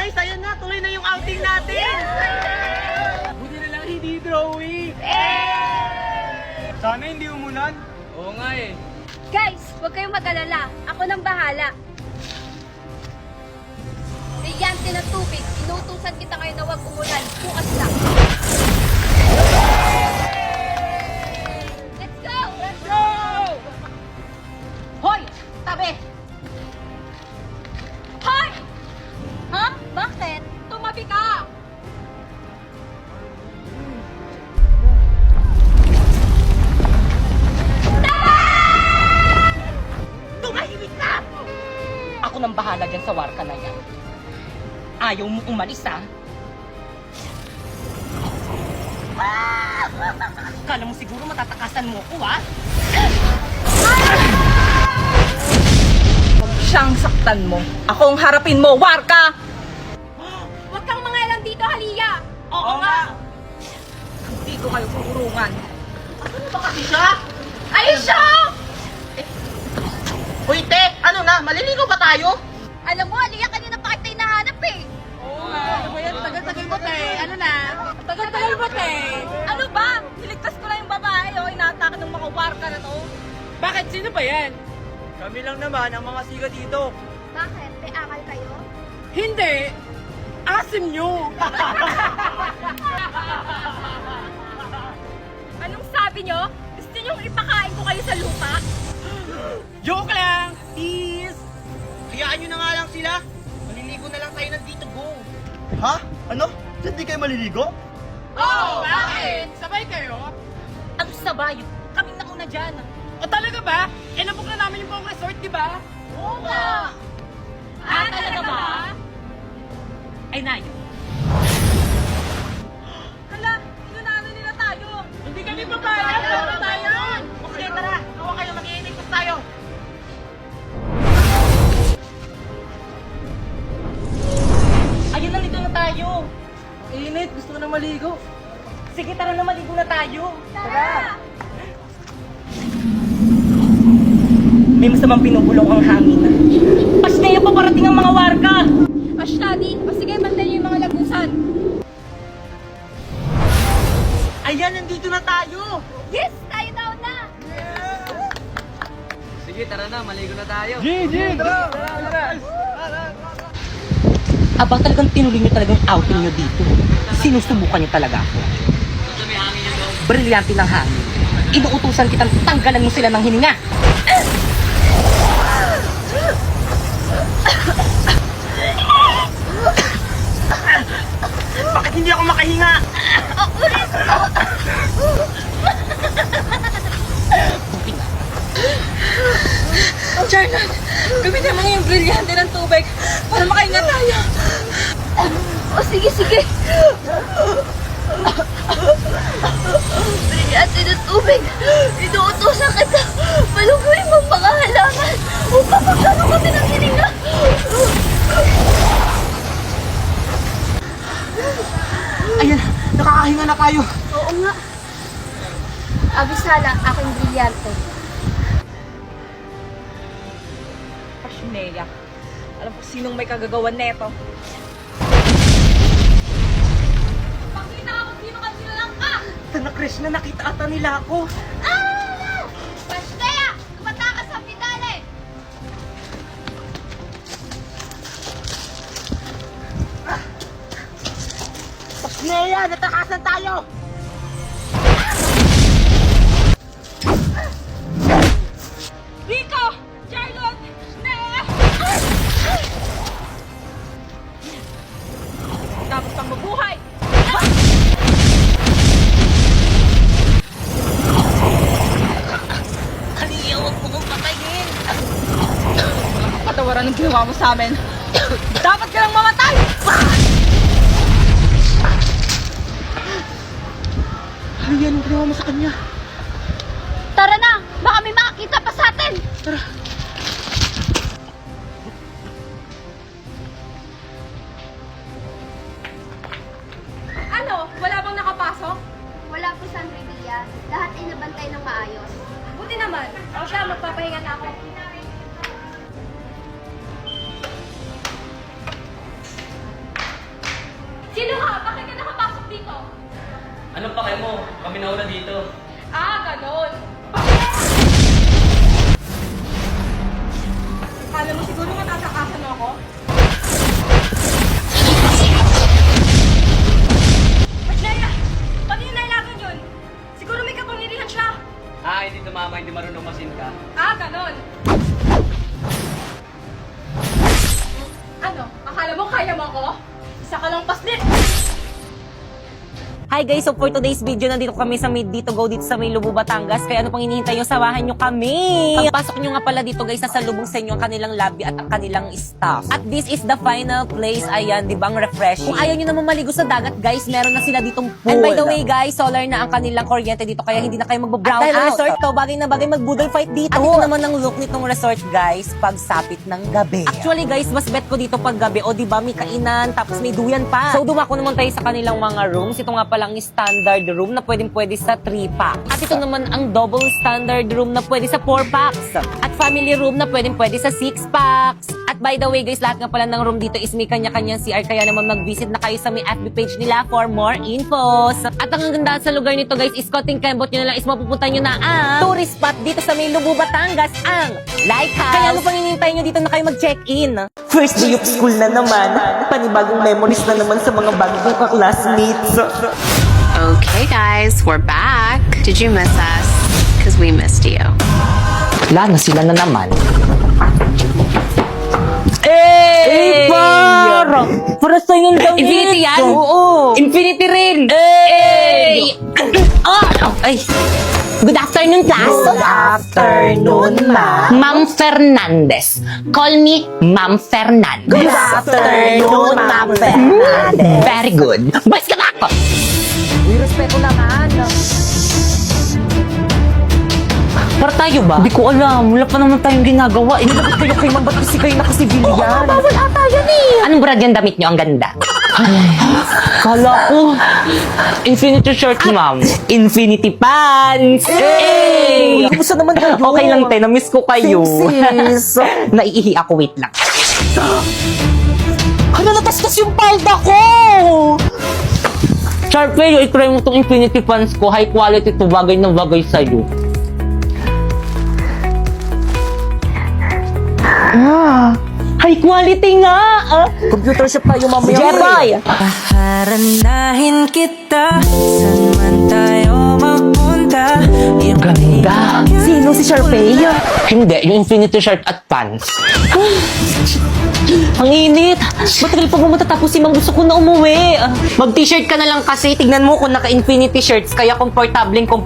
guys, ayan na, tuloy na yung outing natin! Buti na lang hindi drawing! Sana hindi umulan. Oo nga eh. Guys, huwag kayong mag-alala. Ako nang bahala. Brilyante ng tubig. Inutusan kita ngayon na huwag umulan. Bukas lang. Let's go! Let's go! Hoy! Tabi! Hoy! Ha? Bakit? Tumabi ka! Tumahimik ka! Ako nang bahala dyan sa warka na yan. Ayaw mo umalis, ha? Kala mo siguro matatakasan mo ko, ha? Huwag siyang saktan mo. Ako ang harapin mo, warka! Huwag kang mangalang dito, Halia! Oo nga! Hindi ko kayo kukurungan. Ano ba kasi siya? Aisha! Hoy, te! Ano na? Maliligaw ba tayo? Alam mo, Halia, kanina pa kita hinahanap eh. Oo nga. Ano ba yan? Tagal-tagal mo, te. Ano na? Tagal-tagal ba, te? Ano ba? Niligtas ko lang yung babae, oh. Inaatake ng mga warka na to. Bakit? Sino ba yan? Kami lang naman ang mga siga dito. Bakit? May akal kayo? Hindi! Asim nyo! Anong sabi nyo? Gusto nyong ipakain ko kayo sa lupa? Joke lang! Tease! Hayaan nyo na nga lang sila. Maliligo na lang tayo ng Tito Go. Ha? Ano? Diyan di kayo maliligo? Oh, bakit? Sabay kayo? Ang sabay. Kaming nauna dyan. O talaga ba? Eh, nabuk na namin yung buong resort, di ba? Oo nga! Talaga ba? Ay, Nayo. Hala, inunano nila tayo. Hindi kami papayag! Tama tayo! Sige, tara. Hawa kayo. Mag-iinigos tayo. Ayun, nandito na tayo. Init! Gusto ko na maligo. Sige, tara na, maligo na tayo. Tara! May masamang pinubulong ang hangin. Pasneya pa parating ang mga warka. Ashladi, o sige, bantayan yung mga lagusan. Ayan, nandito na tayo. Yes! Tayo daw na! Sige, tara na. Maligo na tayo. G! Tara! Aba, talagang tinuloy nyo talagang outing nyo dito. Sinusubukan nyo talaga ako. Brilyante ng hangin. Inuutusan kitang tanggalan mo sila ng hininga. Bakit hindi ako makahinga? Buti nga. Charlotte, gamitin mo yung brilyante ng tubig para makahinga tayo. O sige, sige. Brilyante ng tubig. Inuutosan kita. Maluguin mong mga halaman upang magkaroon kami ng hininga. Ayan, nakakahinga na tayo. Oo nga. Abisala, aking brilyante. Pasneya. Alam ko sinong may kagagawan neto. Pakita ako sino ka nilalang ka! Tana Krishna, nakita ata nila ako. Ah! Pastea! Tumata ka sa pidale! Pasneya, natakasan tayo! Rico! Charlotte! Nea! Tapos kang mabuhay! Kaliya, huwag mo kong patayin! Patawaran ng ginawa mo sa amin. Dapat ka lang mamatay! Kaliya, anong ginawa mo sa kanya? Tara na! Baka may makakita pa sa atin! Tara. Ano? Wala bang nakapasok? Wala po, Sandra Villa. Lahat ay nabantay ng maayos. Buti naman. O siya, magpapahinga na ako. Kami nauna dito. Ganon. Kala mo siguro matatakasan ako? Leia! Pag inailagan yun, siguro may kapangyarihan siya. Hindi tumama, hindi marunong masin ka. Ganon. Ano? Akala mo kaya mo ako? Isa ka lang paslit! Hi guys, so for today's video, nandito kami sa May Dito Go dito sa May Lubo, Batangas. Kaya ano pang hinihintay nyo, samahan nyo kami. Pagpasok nyo nga pala dito guys, sasalubong sa inyo ang kanilang lobby at ang kanilang staff. At this is the final place. Ayan, di ba, ang refreshing. Kung ayaw nyo naman maligo sa dagat guys, meron na sila ditong pool. And by the way guys, solar na ang kanilang kuryente dito, kaya hindi na kayo magbo-brown out. At dahil resort to, bagay na bagay mag-boodle fight dito. At ito naman ang look nitong resort guys, pagsapit ng gabi. Actually guys, mas bet ko dito pag gabi. O di ba, may kainan, tapos may duyan pa. So dumako naman tayo sa kanilang mga rooms. Ito nga palang standard room na pwede sa 3-pack. At ito naman ang double standard room na pwede sa 4-packs. At family room na pwede sa 6-packs. At by the way guys, lahat nga pala ng room dito is may kanya-kanyang CR, kaya naman mag-visit na kayo sa may FB page nila for more infos. At ang ganda sa lugar nito guys is konting kembot nyo na lang is mapupunta nyo na ang tourist spot dito sa May Lubo, Batangas, ang Lighthouse. Kaya ano pang hinihintay nyo dito na kayo mag-check-in? First day of school na naman. Panibagong memories na naman sa mga bagong ka-classmates. Okay, guys, we're back. Did you miss us? Because we missed you. Wala na sila na naman. Hey! Para sa yung daw Infinity yan? Oo. Infinity rin. Hey! Ay! Good afternoon, class. Good afternoon, ma'am. Ma'am Fernandez. Call me Ma'am Fernandez. Good afternoon, Ma'am Fernandez. Very good. Boys, ka na ako! Uy, respeto naman. Para tayo ba? Hindi ko alam. Wala pa naman tayong ginagawa. Inilabot kayo kay Ma'am. Ba't kasi kayo nakasibilian? Oo, bawal ata yan eh. Anong brand yung damit nyo? Ang ganda. Kala ko. Infinity shirt, ma'am. Infinity pants. Hey! Kamusta naman kayo? Okay lang, te. Na-miss ko kayo. Sis. Naiihi ako. Wait lang. Ano, natastas yung palda ko! Sharpay, i-try mo itong Infinity pants ko. High quality to, bagay na bagay sa'yo. High quality nga! Computer shop tayo mamaya. Jeboy! Paharandahin kita, saan man tayo magpunta. Ganda! Sino si Sharpay? Hindi, yung Infinity shirt at pants. Ang init! Matagal pa ba matatapos si Mang? Gusto ko na umuwi. Mag-t-shirt ka na lang kasi. Tignan mo kung naka-Infinity shirts, kaya komportable ako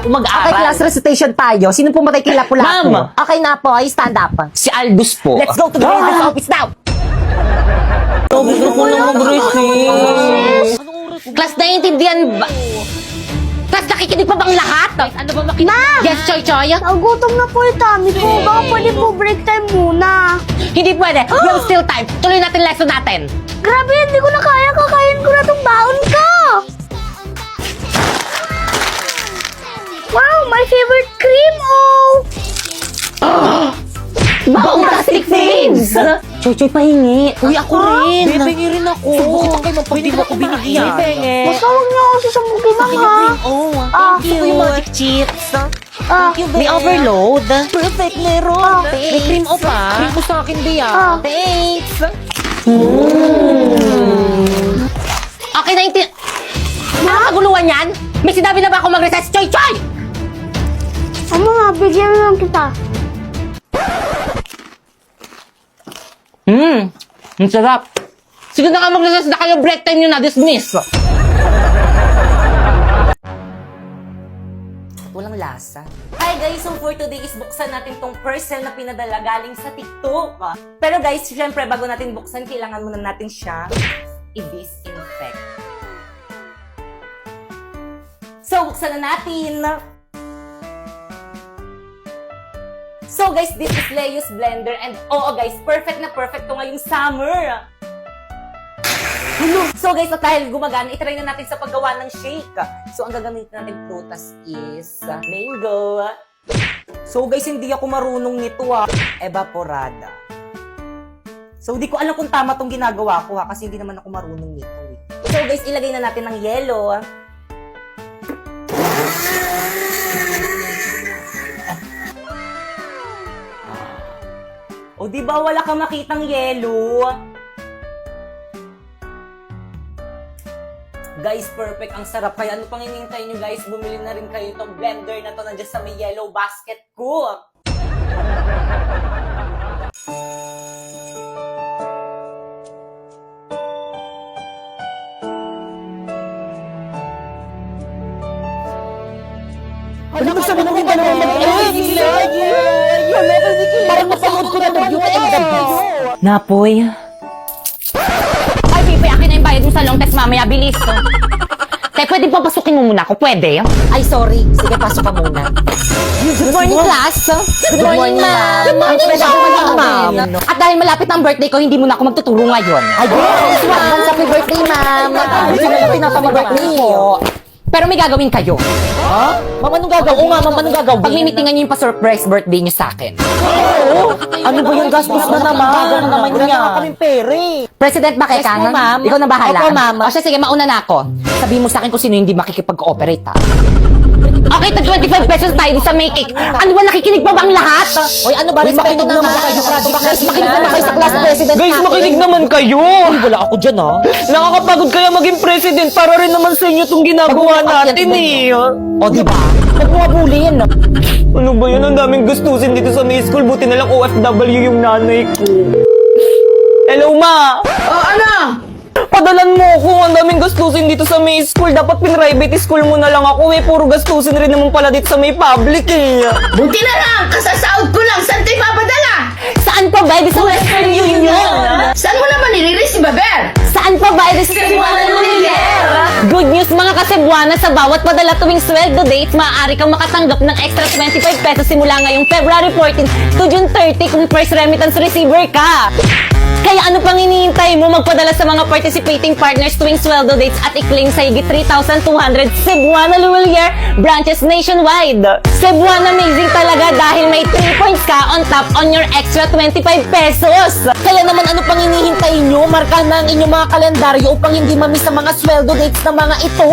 mag-aral. Okay, class recitation tayo. Sino pumatay kay Lapu-Lapu? Ma'am! Okay na po, ay stand up. Si Aldous po. Let's go to the head office now! Gusto ko na mag-receive. Class, naiintindihan ba? Class, nakikinig pa bang lahat? Ano ba makinig? Ma! Yes, Choy Choy? Nagutom na po yung tummy ko. Baka pwede po break time muna. Hindi pwede. We have still time. Tuloy natin lesson natin. Grabe, hindi ko na kaya. Kakain ko na tong baon ko. Wow, my favorite cream, oh! Baong plastic things! Choy Choy, pahingi. Uy, ako rin. Pahingi rin ako. Subukan kayo pag di mo ko binigyan. Basta huwag niyo ako sasamukin, ha? Thank you. Yung magic chips. May overload. Perfect, meron. May cream o pa. Cream mo sa akin, Bea. Thanks. Okay, ano kaguluhan yan? May sinabi na ba ako mag-recess? Choy Choy! Ama, bigyan na lang kita. Ang sarap. Sige na nga mag-recess na kayo. Break time nyo na. Dismiss. Walang lasa. Hi guys! So for today is buksan natin tong parcel na pinadala galing sa TikTok. Pero guys, syempre bago natin buksan, kailangan muna natin siya i-disinfect. So, buksan na natin. So guys, this is Leo's blender and oo guys, perfect na perfect to ngayong summer. So guys, at dahil gumagana, itry na natin sa paggawa ng shake. So ang gagamitin natin prutas is mango. So guys, hindi ako marunong nito evaporada. So di ko alam kung tama tong ginagawa ko kasi hindi naman ako marunong nito. So guys, ilagay na natin ng yelo. O di ba wala kang makitang yelo? Guys, perfect. Ang sarap. Kaya ano pang hinihintay nyo guys? Bumili na rin kayo itong blender na to nandiyan sa may yellow basket ko. Ano ba sabi ng iba naman Parang napanood ko na yun. Napoy. Ay, Pipi, akin na yung bayad mo sa long test mamaya. Bilis. Tay, pwede ba pasukin mo muna ako? Pwede? Ay, sorry. Sige, pasok ka muna. Good morning, class. Good morning, ma'am. Ang pwede ko ma'am. At dahil malapit ang birthday ko, hindi mo na ako magtuturo ngayon. Ay, yes, ma'am. Happy birthday, ma'am. Gusto na lang pinapamag-birthday mo. Pero may gagawin kayo. Ha? Ma'am, anong gagawin? Oo nga, ma'am, anong gagawin? Pagmimitingan niyo yung pa-surprise birthday niyo sa akin. Ano ba yung gastos na naman? Ano naman Wala niya? naman kaming pere. President ba kay Yes po, Kanan? ma'am. Ikaw na bahala. Opo, ma'am. O siya, sige, mauna na ako. Sabihin mo sa akin kung sino hindi makikipag-cooperate, ha? Okay, tag 25 pesos tayo sa may cake. Ano ba, nakikinig pa ba ang lahat? Hoy, ano ba? Makinig naman kayo. Guys, makinig naman kayo sa class president Guys, natin. makinig naman kayo. Ay, wala ako dyan, ha? Nakakapagod kaya maging president para rin naman sa inyo itong ginagawa natin, eh. O, di ba? Huwag mo abulin. Ano ba yun? Ang daming gustusin dito sa may school. Buti na lang OFW yung nanay ko. Hello, ma! Oh, ano? Padalan mo ako. Ang daming gastusin dito sa may school. Dapat pin-private school mo na lang ako, eh. Puro gastusin rin naman pala dito sa may public, eh. Buti na lang, kasasaod ko lang. Saan tayo papadala? Saan pa ba? Di sa Western Union. Saan mo naman nire-receive, Baber? Saan pa ba? Di sa Cebuana Lumiere. Good news mga kasebuana, sa bawat padala tuwing sweldo dates, maaari kang makatanggap ng extra 25 pesos simula ngayong February 14 to June 30 kung first remittance receiver ka. Kaya ano pang hinihintay mo? Magpadala sa mga participating partners tuwing sweldo dates at i-claim sa higit 3,200 Cebuana Lumiere branches nationwide. Cebuana amazing talaga dahil may 3 points ka on top on your extra 25 pesos. Kaya naman ano pang hinihintay nyo? Markahan na ang inyong mga kalendaryo upang hindi mamiss ang mga sweldo dates ng mga ito.